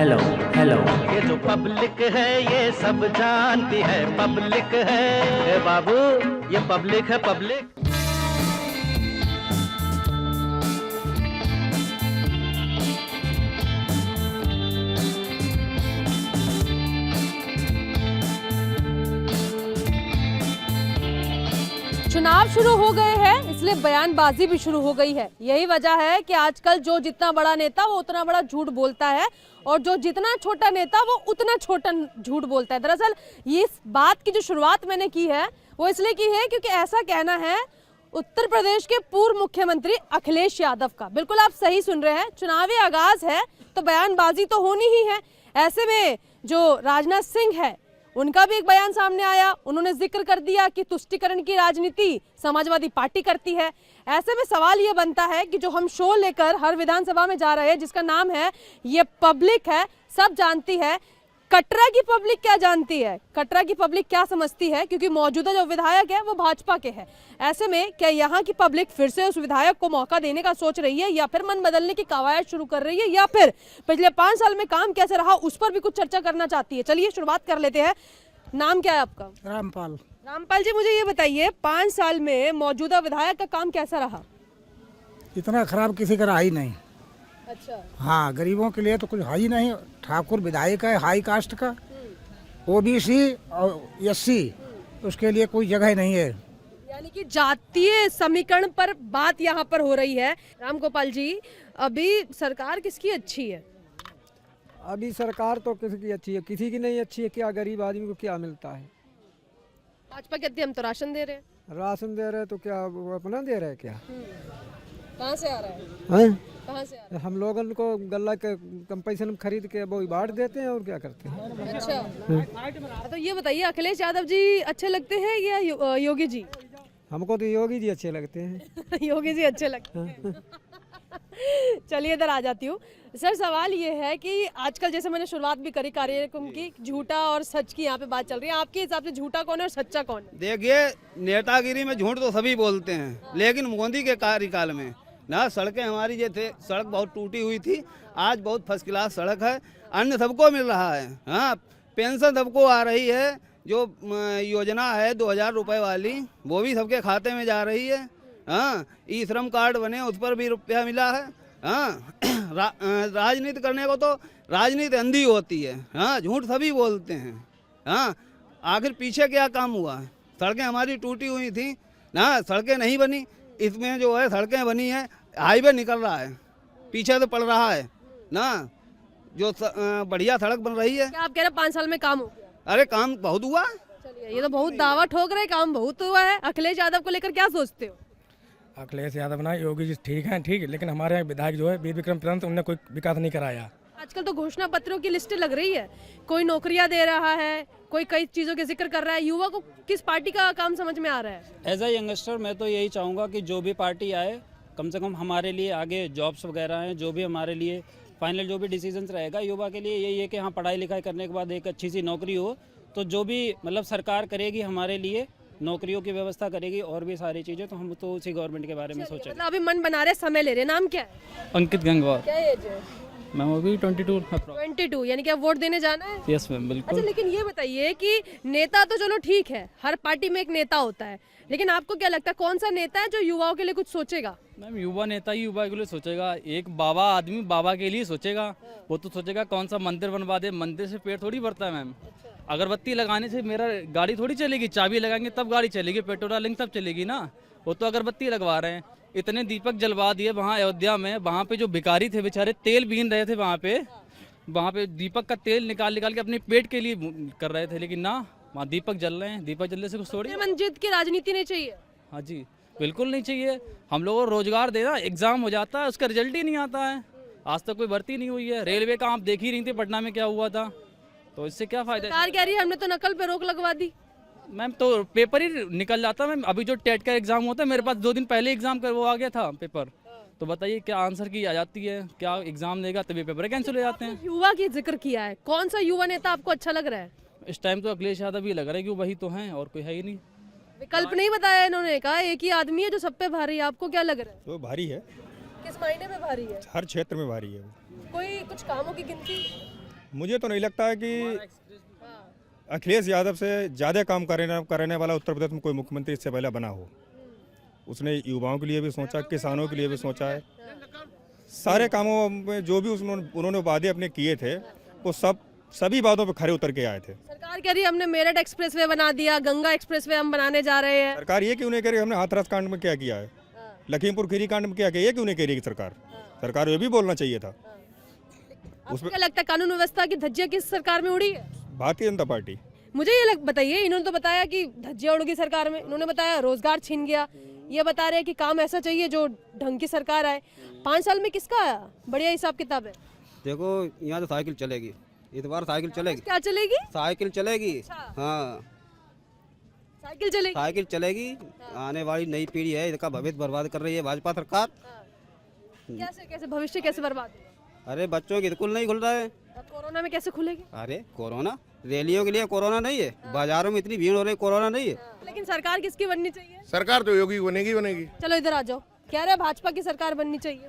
Hello hello. ये जो public है ये सब जानती है, पब्लिक है ए बाबू, ये पब्लिक है पब्लिक। चुनाव शुरू हो गए हैं, इसलिए बयानबाजी भी शुरू हो गई है। यही वजह है कि आजकल जो जितना बड़ा नेता वो उतना बड़ा झूठ बोलता है और जो जितना छोटा नेता वो उतना छोटा झूठ बोलता है। दरअसल ये इस बात की जो शुरुआत मैंने की है वो इसलिए की है क्योंकि ऐसा कहना है उत्तर प्रदेश के पूर्व मुख्यमंत्री अखिलेश यादव का। बिल्कुल आप सही सुन रहे हैं, चुनावी आगाज है तो बयानबाजी तो होनी ही है। ऐसे में जो राजनाथ सिंह है उनका भी एक बयान सामने आया, उन्होंने जिक्र कर दिया कि तुष्टीकरण की राजनीति समाजवादी पार्टी करती है। ऐसे में सवाल ये बनता है कि जो हम शो लेकर हर विधानसभा में जा रहे हैं जिसका नाम है ये पब्लिक है, सब जानती है, कटरा की पब्लिक क्या जानती है, कटरा की पब्लिक क्या समझती है, क्योंकि मौजूदा जो विधायक है वो भाजपा के हैं। ऐसे में क्या यहाँ की पब्लिक फिर से उस विधायक को मौका देने का सोच रही है या फिर मन बदलने की कवायद शुरू कर रही है या फिर पिछले 5 साल में काम कैसे रहा उस पर भी कुछ चर्चा करना चाहती है। चलिए शुरुआत कर लेते हैं। नाम क्या है आपका? रामपाल। रामपाल जी, मुझे ये बताइए 5 साल में मौजूदा विधायक का काम कैसा रहा? इतना खराब किसी का रहा ही नहीं। अच्छा। हाँ, गरीबों के लिए तो कुछ है ही नहीं। ठाकुर विधायक है हाई कास्ट का, ओबीसी और एससी, उसके लिए कोई जगह नहीं है। यानी कि जातीय समीकरण पर बात यहाँ पर हो रही है। राम गोपाल जी, अभी सरकार किसकी अच्छी है? अभी सरकार तो किसी की अच्छी है, किसी की नहीं अच्छी है। क्या गरीब आदमी को क्या मिलता है? भाजपा कहती है हम तो राशन दे रहे हैं। राशन दे रहे तो क्या वो अपना दे रहे हैं क्या? कहाँ से आ रहा है? हैं? कहाँ से आ रहा हम लोगन को गल्ला के कम पैसे में खरीद के वो बांट देते हैं और क्या करते हैं। है? अच्छा, तो ये बताइए अखिलेश यादव जी अच्छे लगते हैं या योगी जी? हमको तो योगी जी अच्छे लगते हैं। योगी जी अच्छे लगते हैं। चलिए इधर आ जाती हूँ। सर, सवाल ये है कि आजकल जैसे मैंने शुरुआत भी करी कार्यक्रम की, झूठा और सच की यहाँ पे बात चल रही है। आपके हिसाब से झूठा कौन है और सच्चा कौन है? देखिए, नेतागिरी में झूठ तो सभी बोलते हैं, लेकिन मोदी के कार्यकाल में ना सड़कें हमारी जो थे, सड़क बहुत टूटी हुई थी, आज बहुत फर्स्ट क्लास सड़क है, अन्न सबको मिल रहा है। हाँ, पेंशन सबको आ रही है, जो योजना है 2000 रुपए वाली वो भी सबके खाते में जा रही है। हाँ, ई श्रम कार्ड बने उस पर भी रुपया मिला है। हाँ, राजनीति करने को तो राजनीति अंधी होती है। हाँ, झूठ सभी बोलते हैं। हाँ, आखिर पीछे क्या काम हुआ? सड़कें हमारी टूटी हुई थी ना, सड़कें नहीं बनी, इसमें जो है सड़कें बनी है, हाईवे निकल रहा है, पीछे तो पड़ रहा है ना, जो बढ़िया सड़क बन रही है। क्या आप कह रहे हैं 5 साल में काम हो गया? अरे काम बहुत हुआ। चलिए, ये तो बहुत दावा ठोक रहे, काम बहुत हुआ है। अखिलेश यादव को लेकर क्या सोचते हो? अखिलेश यादव ना, योगी जी ठीक है, ठीक है, लेकिन हमारे यहाँ विधायक जो है वीर विक्रम पंत, उन्होंने कोई विकास नहीं कराया। आजकल तो घोषणा पत्रों की लिस्ट लग रही है, कोई नौकरियां दे रहा है, कोई कई चीजों के जिक्र कर रहा है। युवा को किस पार्टी का काम समझ में आ रहा है? एज ए यंगस्टर मैं तो यही चाहूँगा कि जो भी पार्टी आए कम से कम हमारे लिए आगे जॉब्स वगैरह हैं, जो भी हमारे लिए फाइनल जो भी डिसीजंस रहेगा युवा के लिए यही है कि हाँ, पढ़ाई लिखाई करने के बाद एक अच्छी सी नौकरी हो, तो जो भी मतलब सरकार करेगी हमारे लिए, नौकरियों की व्यवस्था करेगी और भी सारी चीज़ें, तो हम तो उसी गवर्नमेंट के बारे में सोचेंगे। मतलब अभी मन बना रहे, समय ले रहे। नाम क्या है? अंकित गंगवार। क्या एज है? मैं अभी 22। 22, यानी कि अब वोट देने जाना है? यस मैम, बिल्कुल। अच्छा, लेकिन ये बताइए कि नेता तो चलो ठीक है, हर पार्टी में एक नेता होता है, लेकिन आपको क्या लगता है कौन सा नेता है जो युवाओं के लिए कुछ सोचेगा? मैम, युवा नेता ही युवा के लिए सोचेगा। एक बाबा आदमी बाबा के लिए सोचेगा, वो तो सोचेगा कौन सा मंदिर बनवा दे। मंदिर से पेट थोड़ी भरता है मैम। अगरबत्ती लगाने से मेरा गाड़ी थोड़ी चलेगी, चाबी लगाएंगे तब गाड़ी चलेगी, पेट्रोल डालेंगे तब चलेगी ना। वो तो अगरबत्ती लगवा रहे हैं। इतने दीपक जलवा दिए वहाँ अयोध्या में, वहाँ पे जो भिखारी थे बेचारे तेल बीन रहे थे, वहाँ पे दीपक का तेल निकाल निकाल के अपने पेट के लिए कर रहे थे, लेकिन ना, वहाँ दीपक जल रहे हैं। दीपक जलने से कुछ थोड़ी मंजिल की राजनीति नहीं चाहिए। हाँ जी, बिल्कुल नहीं चाहिए। हम लोगों को रोजगार देना, एग्जाम हो जाता है, उसका रिजल्ट ही नहीं आता है। आज तक कोई भर्ती नहीं हुई है। रेलवे का आप देख ही रही थी पटना में क्या हुआ था, तो इससे क्या फायदा? सरकार कह रही है हमने तो नकल पे रोक लगवा दी। मैम, तो पेपर ही निकल जाता मैम। अभी जो टेट का एग्जाम होता है, मेरे पास 2 दिन पहले एग्जाम कर वो आ गया था पेपर, तो बताइए क्या आंसर की आ जाती है, क्या एग्जाम देगा तभी पेपर कैंसिल हो जाते हैं। युवा की जिक्र किया है, कौन सा युवा नेता आपको अच्छा लग रहा है? इस टाइम तो अखिलेश यादव ही लग रहा है कि वही तो हैं और कोई है ही नहीं। विकल्प नहीं बताया इन्होंने, कहा एक ही आदमी है जो सब पे भारी है। आपको क्या लग रहा है? तो भारी है। किस मायने में भारी है? हर क्षेत्र में भारी है। कोई कुछ कामों की गिनती? मुझे तो नहीं लगता है कि अखिलेश यादव से ज़्यादा काम करने वाला उत्तर प्रदेश में कोई मुख्यमंत्री इससे पहले बना हो। उसने युवाओं के लिए भी सोचा, किसानों के लिए भी सोचा है। सारे कामों में जो भी उन्होंने वादे अपने किए थे वो सभी बातों पे खरे उतर के आए थे। सरकार कह रही है हमने मेरठ एक्सप्रेसवे बना दिया, गंगा एक्सप्रेसवे हम बनाने जा रहे हैं। सरकार ये क्यों नहीं कह रही हमने हाथरस कांड में क्या किया है, लखीमपुर खीरी कांड में क्या किया, ये क्यों नहीं कह रही सरकार ये भी बोलना चाहिए था। आपको क्या लगता है कानून व्यवस्था की धज्जियां किस सरकार में उड़ी है? भारतीय जनता पार्टी। मुझे ये बताइए, इन्होंने तो बताया कि धज्जियां उड़ गई सरकार में, इन्होंने बताया रोजगार छीन गया, ये बता रहे हैं कि काम ऐसा चाहिए जो ढंग की सरकार आए। 5 साल में किसका आया बढ़िया हिसाब किताब है? देखो यहाँ तो साइकिल चलेगी, इस बार साइकिल चलेगी। क्या चलेगी? साइकिल चलेगी। अच्छा। हाँ साइकिल चलेगी। साइकिल चलेगी। आने वाली नई पीढ़ी है, इसका भविष्य बर्बाद कर रही है भाजपा सरकार। कैसे भविष्य कैसे बर्बाद? अरे बच्चों के स्कूल नहीं खुल रहा है। कोरोना में कैसे खुलेगी? अरे कोरोना रैलियों के लिए कोरोना नहीं है, बाजारों में इतनी भीड़ हो रही, कोरोना नहीं है। लेकिन सरकार किसकी बननी चाहिए? सरकार तो योगी बनेगी। चलो इधर आ जाओ, कह रहे भाजपा की सरकार बननी चाहिए।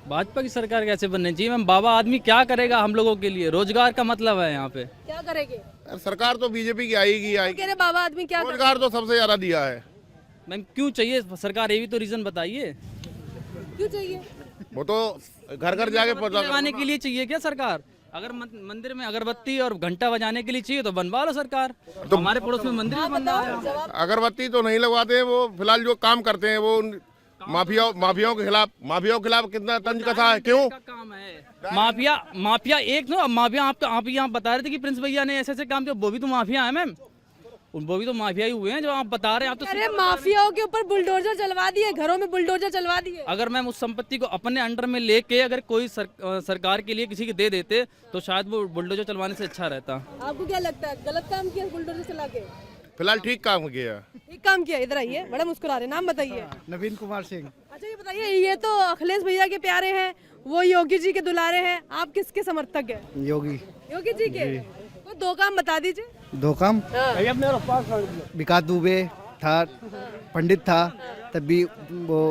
भाजपा की सरकार कैसे बननी चाहिए मैम? बाबा आदमी क्या करेगा हम लोगों के लिए? रोजगार का मतलब है यहाँ पे। क्या करेंगे? सरकार तो बीजेपी की आएगी। कह रहे बाबा आदमी क्या रोजगार तो सबसे ज्यादा दिया है। मैम क्यों चाहिए सरकार, ये भी तो रीजन बताइए। क्यों चाहिए? वो तो घर घर जाके लगाने के लिए चाहिए क्या सरकार? अगर मंदिर में अगरबत्ती और घंटा बजाने के लिए चाहिए तो बनवा लो सरकार। तो हमारे पड़ोस में मंदिर भी बन रहा है। अगरबत्ती तो नहीं लगवाते हैं, वो फिलहाल जो काम करते हैं वो माफियाओं के खिलाफ कितना तंज कसा है। क्यों काम है माफिया एक तो माफिया आप यहाँ बता रहे थे कि प्रिंस भैया ने ऐसे काम किया, वो भी तो माफिया है मैम, वो भी तो माफिया ही हुए हैं जो आप बता रहे हैं। आप तो अरे माफियाओं के ऊपर बुलडोजर चलवा दिए, घरों में बुलडोजर चलवा दिए। अगर मैम उस संपत्ति को अपने अंडर में लेके अगर कोई सरकार के लिए किसी के दे देते तो शायद वो बुलडोजर चलवाने से अच्छा रहता। आपको क्या लगता है गलत काम किया बुलडोजर चला के? फिलहाल ठीक काम किया। ठीक काम किया। इधर आइए, बड़ा मुस्कुरा रहे, नाम बताइए। नवीन कुमार सिंह। अच्छा ये बताइए, ये तो अखिलेश भैया के प्यारे हैं, वो योगी जी के दुलारे हैं, आप किसके समर्थक हैं? योगी जी के। कोई 2 काम बता दीजिए। 2 काम? विकास दुबे था, पंडित था, तब भी वो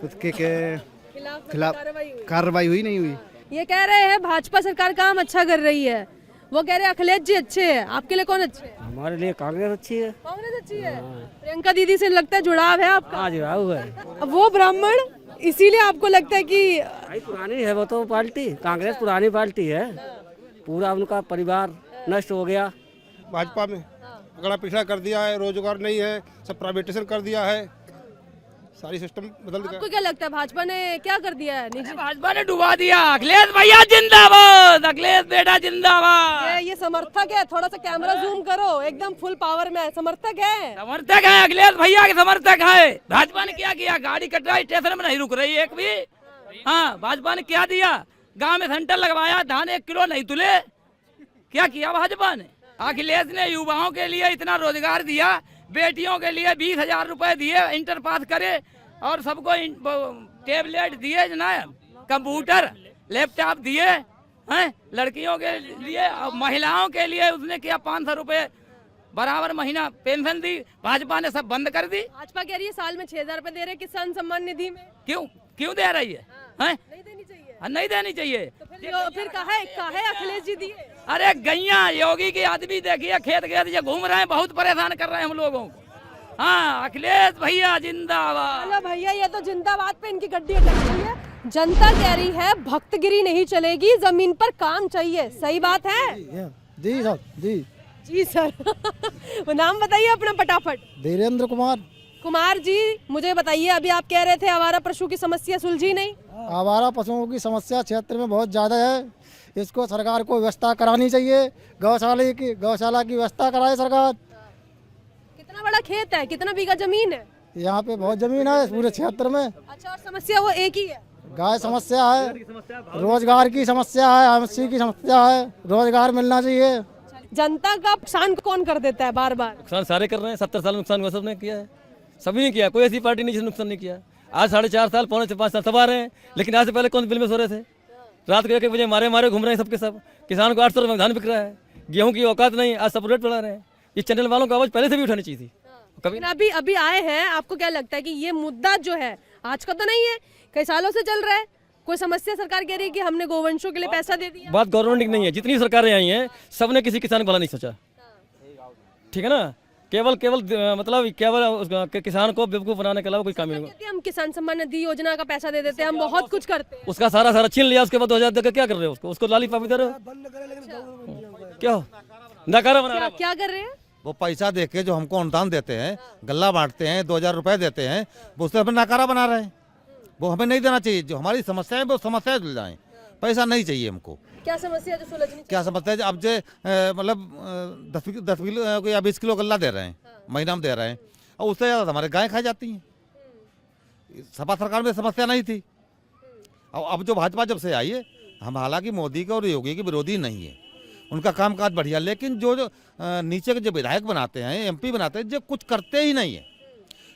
उसके खिलाफ कार्रवाई हुई नहीं हुई। ये कह रहे हैं भाजपा सरकार काम अच्छा कर रही है, वो कह रहे हैं अखिलेश जी अच्छे हैं। आपके लिए कौन अच्छे है? हमारे लिए कांग्रेस अच्छी है। कांग्रेस अच्छी है। प्रियंका दीदी से लगता है जुड़ाव है आपका? हाँ जुड़ाव है। वो ब्राह्मण, इसीलिए आपको लगता है कि पुरानी है वो तो पार्टी, कांग्रेस पुरानी पार्टी है, पूरा उनका परिवार नष्ट हो गया। भाजपा में अगड़ा पिछड़ा कर दिया है, रोजगार नहीं है, सब प्राइवेटाइजेशन कर दिया है, सारी सिस्टम बदल गया। आपको क्या लगता है भाजपा ने क्या कर दिया है? निजी भाजपा ने डुबा दिया। अखिलेश भैया जिंदाबाद, अखिलेश बेटा जिंदाबाद। ये समर्थक है, थोड़ा सा कैमरा जूम करो, एकदम फुल पावर में है, समर्थक है। समर्थक है, अखिलेश भैया के समर्थक है। भाजपा ने क्या किया? गाड़ी कट रहा है, स्टेशन में नहीं रुक रही एक भी। हाँ भाजपा ने क्या दिया? गाँव में सेंटर लगवाया, धान 1 किलो नहीं तुले। क्या किया भाजपा ने? अखिलेश ने युवाओं के लिए इतना रोजगार दिया, बेटियों के लिए 20,000 रुपए दिए, इंटर पास करे, और सबको टेबलेट दिए ना, कंप्यूटर लैपटॉप दिए हैं लड़कियों के लिए, और महिलाओं के लिए उसने किया 500 रुपए बराबर महीना पेंशन दी। भाजपा ने सब बंद कर दी। भाजपा कह रही है साल में 6,000 रुपए दे रहे किसान सम्मान निधि में। क्यों दे रही है? नहीं देनी चाहिए। नहीं देनी चाहिए। तो फिर काहे अखिलेश जी दिए? अरे गैया योगी के आदमी देखिए खेत ये घूम रहे हैं, बहुत परेशान कर रहे हैं हम लोगों को। हाँ अखिलेश भैया जिंदाबाद। चलो भैया, ये तो जिंदाबाद पे इनकी गड्डी अटक गई है। जनता कह रही है भक्तगिरी नहीं चलेगी, जमीन पर काम चाहिए। सही बात है? जी सर। जी सर। वो नाम बताइए अपना फटाफट। धीरेन्द्र कुमार जी, मुझे बताइए, अभी आप कह रहे थे आवारा पशु की समस्या सुलझी नहीं? आवारा पशुओं की समस्या क्षेत्र में बहुत ज़्यादा है, इसको सरकार को व्यवस्था करानी चाहिए। गौशाला की व्यवस्था कराए सरकार। कितना बड़ा खेत है, कितना बीघा जमीन है? यहाँ पे बहुत जमीन है पूरे क्षेत्र में। अच्छा, और समस्या वो एक ही है? गाय समस्या है, रोजगार की समस्या है, एमएससी की समस्या है, रोजगार मिलना चाहिए। जनता का नुकसान कौन कर देता है? बार बार नुकसान सारे कर रहे हैं। 70 साल नुकसान सबने किया है, सभी ने किया, कोई ऐसी पार्टी नहीं जिसने नुकसान नहीं किया। आज 4.5 साल, 5 साल सब आ रहे हैं, लेकिन आज से पहले कौन बिल में सो रहे थे? रात को 1 बजे मारे घूम रहे हैं सबके सब। किसान को 800 रुपये में धान बिक रहा है, गेहूं की औकात नहीं, आज सब रेट बढ़ा रहे हैं। ये चैनल वालों को आवाज पहले से भी उठानी चाहिए थी। कभी अभी आए हैं, आपको क्या लगता है कि ये मुद्दा जो है आज का तो नहीं है, कई सालों से चल रहा है, कोई समस्या सरकार कह रही है कि हमने गोवंशों के लिए पैसा दे दिया? बात गवर्नमेंट की नहीं है, जितनी सरकारें आई हैं सबने किसी किसान को भला नहीं सोचा, ठीक है ना। केवल मतलब केवल किसान को बेवकूफ बनाने के अलावा कोई काम नहीं होगा। कहते हैं हम किसान सम्मान निधि योजना का पैसा दे देते हैं, हम बहुत कुछ करते हैं। उसका सारा छीन लिया, उसके बाद 2000 देकर क्या कर रहे हो उसको लाली पापी दे रहे हो, क्या नकारा बना रहे हो? क्या कर रहे हैं? वो पैसा दे के जो हमको अनुदान देते हैं, गल्ला बांटते हैं, 2000 रुपए देते हैं, वो उससे हमें नकारा बना रहे हैं। वो हमें नहीं देना चाहिए, जो हमारी समस्या है वो समस्या सुल जाए, पैसा नहीं चाहिए हमको। क्या समस्या जो सुलझनी चाहिए? क्या समस्या है? अब जो मतलब 10 किलो या 20 किलो गल्ला दे रहे हैं, महीना में दे रहे हैं, और उससे ज़्यादा हमारे गाय खा जाती हैं। सपा सरकार में समस्या नहीं थी, और अब जो भाजपा जब से आई है, हम हालांकि मोदी के और योगी के विरोधी नहीं है, उनका कामकाज बढ़िया, लेकिन जो नीचे के जो विधायक बनाते हैं, एमपी बनाते हैं, जो कुछ करते ही नहीं है।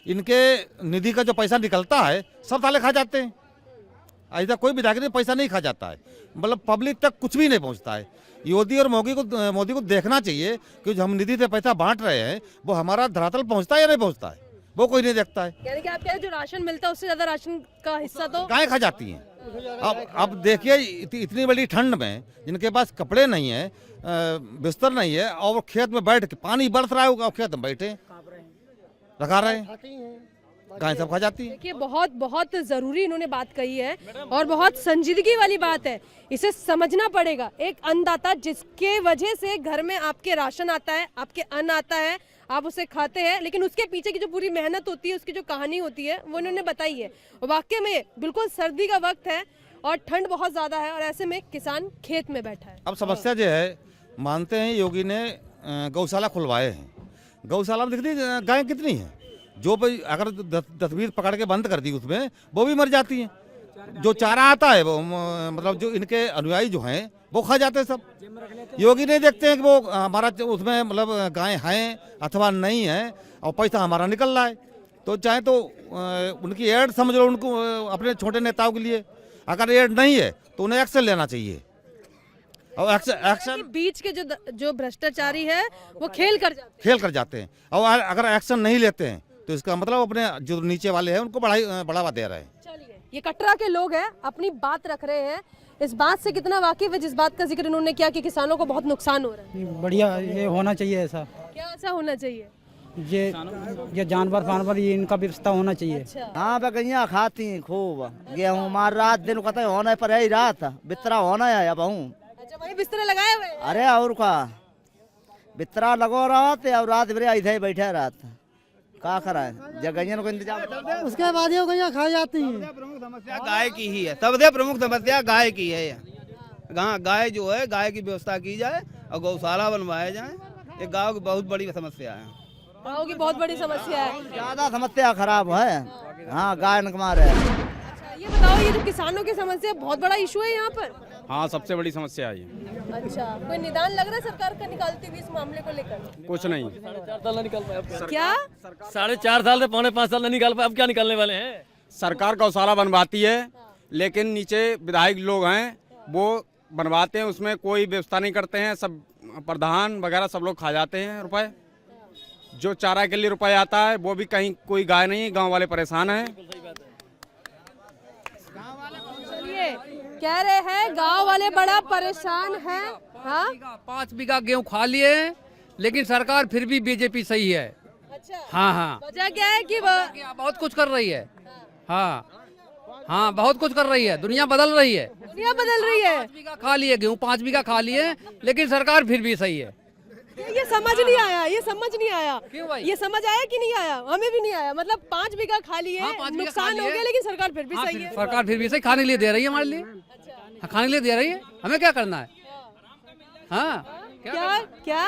इनके निधि का जो पैसा निकलता है सब ताले खा जाते हैं। ऐसा कोई विधायक ने पैसा नहीं खा जाता है, मतलब पब्लिक तक कुछ भी नहीं पहुंचता है। योगी और मोदी को देखना चाहिए कि जो हम निधि से पैसा बांट रहे हैं वो हमारा धरातल पहुंचता है या नहीं पहुंचता है, वो कोई नहीं देखता है। यानी कि आप कह रहे हैं जो राशन मिलता है उससे ज्यादा राशन का हिस्सा तो गाय खा जाती हैं। अब देखिए इतनी बड़ी ठंड में जिनके पास कपड़े नहीं है, बिस्तर नहीं है, और खेत में बैठ के पानी बरस रहा है, खेत में बैठे लगा रहे हैं, गाय सब खा जाती है। देखिए बहुत बहुत जरूरी इन्होंने बात कही है और बहुत संजीदगी वाली बात है, इसे समझना पड़ेगा। एक अन्नदाता जिसके वजह से घर में आपके राशन आता है, आपके अन्न आता है, आप उसे खाते हैं, लेकिन उसके पीछे की जो पूरी मेहनत होती है, उसकी जो कहानी होती है, वो इन्होंने बताई है। और वाकई में बिल्कुल सर्दी का वक्त है और ठंड बहुत ज्यादा है, और ऐसे में किसान खेत में बैठा है। अब समस्या जो है, मानते हैं योगी ने गौशाला खुलवाए हैं, गौशाला में दिखती गाय कितनी है, जो भाई अगर 10-20 पकड़ के बंद कर दी उसमें वो भी मर जाती हैं। जो चारा आता है वो मतलब जो इनके अनुयायी जो हैं वो खा जाते हैं सब। योगी नहीं देखते हैं कि वो हमारा उसमें मतलब गाय हैं अथवा नहीं है, और पैसा हमारा निकल रहा है। तो चाहे तो उनकी एड समझ लो, उनको अपने छोटे नेताओं के लिए। अगर एड नहीं है तो उन्हें एक्शन लेना चाहिए, और एक्शन बीच के जो भ्रष्टाचारी है वो खेल कर जाते हैं, और अगर एक्शन नहीं लेते हैं तो इसका मतलब अपने जो नीचे वाले हैं उनको बढ़ावा दे रहे हैं। चलिए, ये कटरा के लोग हैं, अपनी बात रख रहे हैं। इस बात से कितना वाकिफ है जिस बात का जिक्र इन्होंने किया कि किसानों को बहुत नुकसान हो रहा है? बढ़िया, ये होना चाहिए ऐसा। क्या ऐसा होना चाहिए? ये जानवर ये इनका व्यवस्था होना चाहिए। अच्छा। हाँ गैया खाती हैं खूब, गेहूँ मार रात दिन कहते होने पर है, रात बितरा होना है अब हूँ। अच्छा, वही बिस्तर लगाए हुए हैं? अरे और का बितरा लगो रात और रात भर ऐसे बैठे रात का कराए गैया को इंतजाम। उसके बाद ये गैया खा जाती हैं। प्रमुख समस्या गाय की ही है, सबसे प्रमुख समस्या गाय की है। गाय जो है, गाय की व्यवस्था की जाए और गौशाला बनवाया जाए, ये गाँव की बहुत बड़ी समस्या है। गाँव की बहुत बड़ी समस्या है, ज्यादा समस्या खराब है। हाँ गाय नकमा रहे। अच्छा, ये बताओ, ये जो किसानों की समस्या बहुत बड़ा इशू है यहाँ पर? हाँ, सबसे बड़ी समस्या है ये। अच्छा, कोई निदान लग रहा है सरकार का निकालती हुई इस मामले को लेकर? कुछ नहीं। 4.5 साल नहीं निकाल पाए। क्या 4.5 साल से 4.5 साल नहीं निकाल पाए, अब क्या निकालने वाले हैं? सरकार गौशाला बनवाती है, लेकिन नीचे विधायक लोग हैं वो बनवाते हैं, उसमें कोई व्यवस्था नहीं करते हैं। सब प्रधान वगैरह सब लोग खा जाते हैं रुपए। जो चारा के लिए रुपए आता है वो भी कहीं कोई गाय नहीं, गांव वाले परेशान हैं। कह रहे हैं गांव वाले बड़ा परेशान हैं। हाँ? 5 बीघा गेहूँ खा लिए, लेकिन सरकार फिर भी बीजेपी सही है। अच्छा, हाँ, वजह क्या है कि बहुत कुछ कर रही है। हाँ, बहुत कुछ कर रही है, दुनिया बदल रही है। दुनिया बदल रही है। 5 बीघा खा लिए गेहूँ, 5 बीघा खा लिए, लेकिन सरकार फिर भी सही है। ये समझ नहीं आया, ये समझ नहीं आया। क्यों भाई? ये समझ आया कि नहीं आया? हमें भी नहीं आया। मतलब 5 बीघा खा लिए, नुकसान हो गया, लेकिन सरकार फिर भी सही है। सरकार फिर भी सही, खाने के लिए दे रही है हमारे लिए। खाने के लिए दे रही है, हमें क्या करना है? हाँ, क्या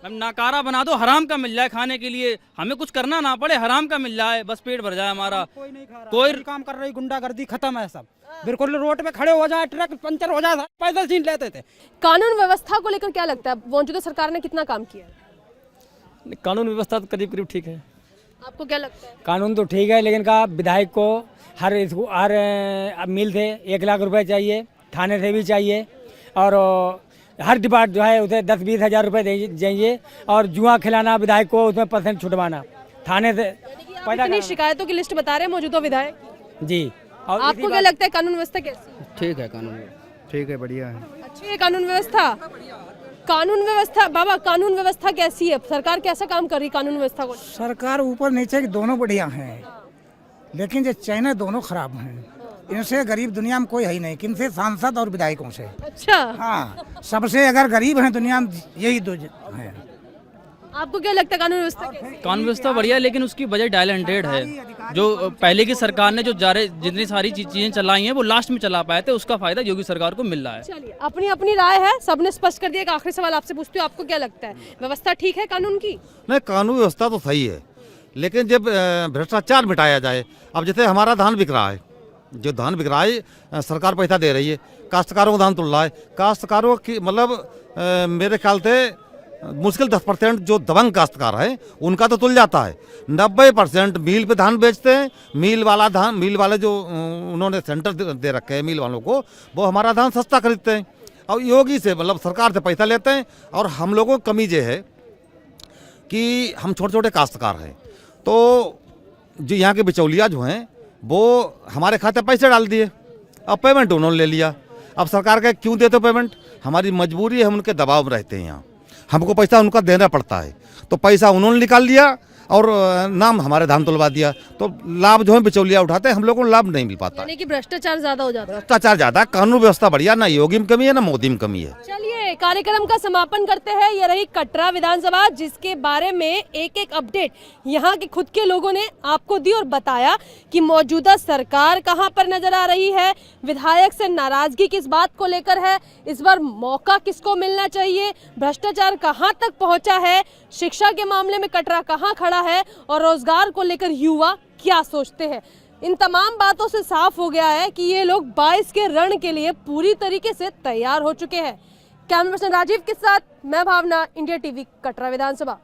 हम नकारा बना दो, हराम का मिल जाए खाने के लिए, हमें कुछ करना ना पड़े, हराम का मिल जाए, बस पेट भर जाए हमारा। कोई काम कर रही, गुंडागर्दी खत्म है सब। बिल्कुल रोड पे खड़े हो जाए, ट्रक पंचर हो जाए, पैदल छीन लेते थे। कानून व्यवस्था को लेकर क्या लगता है, मौजूदा सरकार ने कितना काम किया? कानून व्यवस्था तो करीब करीब ठीक है। आपको क्या लगता है? कानून तो ठीक है, लेकिन का विधायक को हर मिल से 1 लाख रुपए चाहिए, थाने से भी चाहिए, और हर डिपार्ट जो है उसे 10-20 हज़ार रुपए चाहिए, और जुआ खिलाना विधायक को उसमें % छुटवाना थाने से। इतनी शिकायतों की लिस्ट बता रहे हैं मौजूदा विधायक? जी, और आपको क्या लगता है कानून व्यवस्था कैसी है? ठीक है कानून, ठीक है, बढ़िया है। अच्छी है कानून व्यवस्था? कानून व्यवस्था बाबा, कानून व्यवस्था कैसी है? सरकार कैसा काम कर रही है कानून व्यवस्था को? सरकार ऊपर नीचे की दोनों बढ़िया हैं, लेकिन जो चाइना दोनों खराब हैं। इनसे गरीब दुनिया में कोई है ही नहीं, किनसे? सांसद और विधायकों से। अच्छा, हाँ, सबसे अगर गरीब हैं दुनिया में यही दो हैं। आपको क्या लगता है कानून व्यवस्था कैसी? कानून व्यवस्था बढ़िया है, लेकिन उसकी बजट डायलेंटेड है। जो पहले की सरकार ने जो जितनी सारी चीजें चलाई हैं वो लास्ट में चला पाए थे, उसका फायदा योगी सरकार को मिल रहा है। चलिए, अपनी अपनी राय है, सबने स्पष्ट कर दिया। एक आखिरी सवाल आपसे पूछती हूँ, आपको क्या लगता है व्यवस्था ठीक है कानून की? नहीं, कानून व्यवस्था तो सही है, लेकिन जब भ्रष्टाचार मिटाया जाए। अब जैसे हमारा धान बिक रहा है, जो धान बिक रहा है सरकार पैसा दे रही है, काश्तकारों को धान तुल रहा है। काश्तकारों की मतलब मेरे ख्याल से मुश्किल 10% जो दबंग काश्तकार है उनका तो तुल जाता है। 90% मिल पे धान बेचते हैं। मिल वाले जो उन्होंने सेंटर दे रखे हैं मिल वालों को, वो हमारा धान सस्ता खरीदते हैं और योगी से मतलब सरकार से पैसा लेते हैं। और हम लोगों को कमी ये है कि हम छोटे छोटे काश्तकार हैं, तो जो यहाँ के बिचौलिया जो हैं वो हमारे खाते पैसे डाल दिए, अब पेमेंट उन्होंने ले लिया। अब सरकार का क्यों देते पेमेंट? हमारी मजबूरी है, हम उनके दबाव में रहते हैं, यहाँ हमको पैसा उनका देना पड़ता है, तो पैसा उन्होंने निकाल लिया और नाम हमारे धान तुलवा दिया। तो लाभ जो है बिचौलिया उठाते हैं, हम लोगों को लाभ नहीं मिल पाता। यानी कि भ्रष्टाचार ज्यादा हो जाता है। भ्रष्टाचार ज्यादा, कानून व्यवस्था बढ़िया, ना योगी में कमी है ना मोदी में कमी है। चलिए, कार्यक्रम का समापन करते हैं। ये रही कटरा विधानसभा, जिसके बारे में एक एक अपडेट यहाँ के खुद के लोगों ने आपको दी और बताया कि मौजूदा सरकार कहाँ पर नजर आ रही है, विधायक से नाराजगी किस बात को लेकर है, इस बार मौका किसको मिलना चाहिए, भ्रष्टाचार कहाँ तक पहुंचा है, शिक्षा के मामले में कटरा कहाँ खड़ा है और रोजगार को लेकर युवा क्या सोचते हैं। इन तमाम बातों से साफ हो गया है कि ये लोग 22 के रण के लिए पूरी तरीके से तैयार हो चुके हैं। कैमरा पर्सन राजीव के साथ मैं भावना, इंडिया टीवी, कटरा विधानसभा।